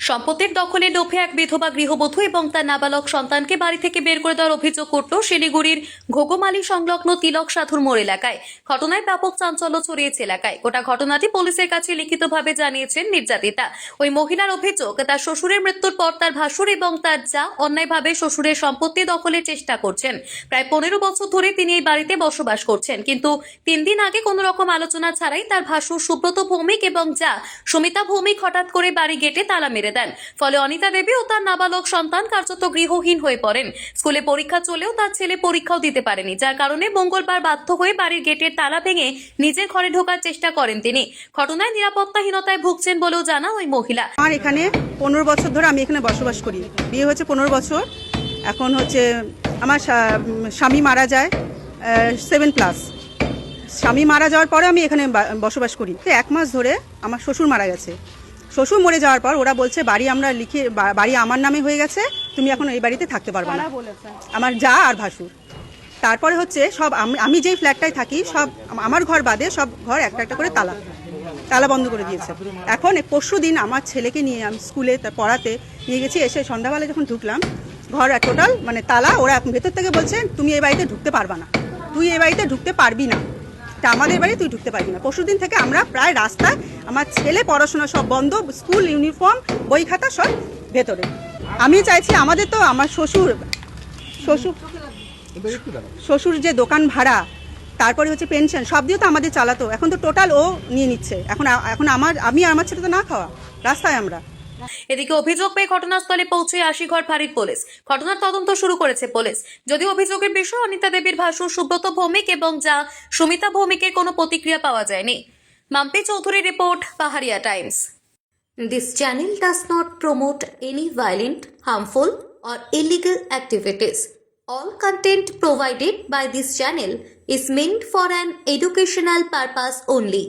সম্পত্তির দখলে লোভে এক বিধবা গৃহবধূ এবং তার নাবালক সন্তানকে বাড়ি থেকে বের করে দেওয়ার অভিযোগ উঠল শিলিগুড়ির ঘোগমালি সংলগ্ন তিলক সাধুর মোড় এলাকায়। ঘটনায় ব্যাপক চাঞ্চল্য ছড়িয়েছে এলাকায়। গোটা ঘটনাটি পুলিশের কাছে লিখিতভাবে জানিয়েছেন নির্যাতিতা। ওই মহিলার অভিযোগ, তার শ্বশুরের মৃত্যুর পর তার ভাসুর এবং তার যা অন্যায়ভাবে শ্বশুরের সম্পত্তি দখলের চেষ্টা করছেন। প্রায় 15 বছর ধরে তিনি এই বাড়িতে বসবাস করছেন, কিন্তু 3 দিন আগে কোনো রকম আলোচনা ছাড়াই তার ভাসুর সুব্রত ভৌমিক এবং যা সুমিতা ভৌমিক হঠাৎ করে বাড়ি গেটে তালা মেরে দেন। ফলে অনিতা দেবী ও তার নাবালক সন্তান কার্যত গৃহহীন হয়ে পড়েন। স্কুলে পরীক্ষা চলেও তার ছেলে পরীক্ষাও দিতে পারেনি, যার কারণে মঙ্গলবার বাধ্য হয়ে বাড়ির গেটের তালা ভেঙে নিজের ঘরে ঢোকার চেষ্টা করেন তিনি। ঘটনায় নিরাপত্তাহীনতায় ভুগছেন বলেও জানা ওই মহিলা। আমার এখানে 15 বছর ধরে আমি এখানে বসবাস করি। বিয়ে হয়েছে 15 বছর। এখন হচ্ছে আমার স্বামী মারা যায় 7+। স্বামী মারা যাওয়ার পরে আমি এখানে বসবাস করি। 1 মাস ধরে আমার শ্বশুর মারা গেছে। শ্বশুর মরে যাওয়ার পর ওরা বলছে বাড়ি আমরা লিখে, বাড়ি আমার নামে হয়ে গেছে, তুমি এখন এই বাড়িতে থাকতে পারবে না। আমার যা আর ভাসুর। তারপরে হচ্ছে সব আমি যেই ফ্ল্যাটটায় থাকি সব আমার ঘর বাদে সব ঘর একটা একটা করে তালা বন্ধ করে দিয়েছে। এখন পরশুদিন আমার ছেলেকে নিয়ে আমি স্কুলে পড়াতে নিয়ে গেছি। এসে সন্ধ্যাবেলা যখন ঢুকলাম, ঘর টোটাল তালা। ওরা ভেতর থেকে বলছে তুমি এই বাড়িতে ঢুকতে পারবা না, তুই এই বাড়িতে ঢুকতে পারবি না, এটা আমাদের বাড়ি, তুই ঢুকতে পারবি না। পরশুদিন থেকে আমরা প্রায় রাস্তায়, আমার ছেলে পড়াশোনা সব বন্ধ, স্কুল ইউনিফর্ম বই খাতা সব ভেতরে। আমি চাইছি আমাদের তো আমার শ্বশুর যে দোকান ভাড়া, তারপরে হচ্ছে পেনশন, সব দিয়ে তো আমাদের চালাতো। এখন তো টোটাল ও নিয়ে নিচ্ছে। এখন আমি আর আমার ছেলে তো না খাওয়া রাস্তায় আমরা। এদিকে অভিযোগ পেয়ে ঘটনাস্থলে পৌঁছে আশিঘর ফাঁড়ির পুলিশ। ঘটনার তদন্ত শুরু করেছে পুলিশ। যদিও অভিযোগের বিষয়ে অনিতা দেবীর ভাসুর সুব্রত ভৌমিক এবং যা সুমিতা ভৌমিকের কোনো প্রতিক্রিয়া পাওয়া যায়নি। মাম্পি চৌধুরী রিপোর্ট, পাহাড়িয়া Times. This channel does not promote any violent, harmful or illegal activities. All content provided by this channel is meant for an educational purpose only.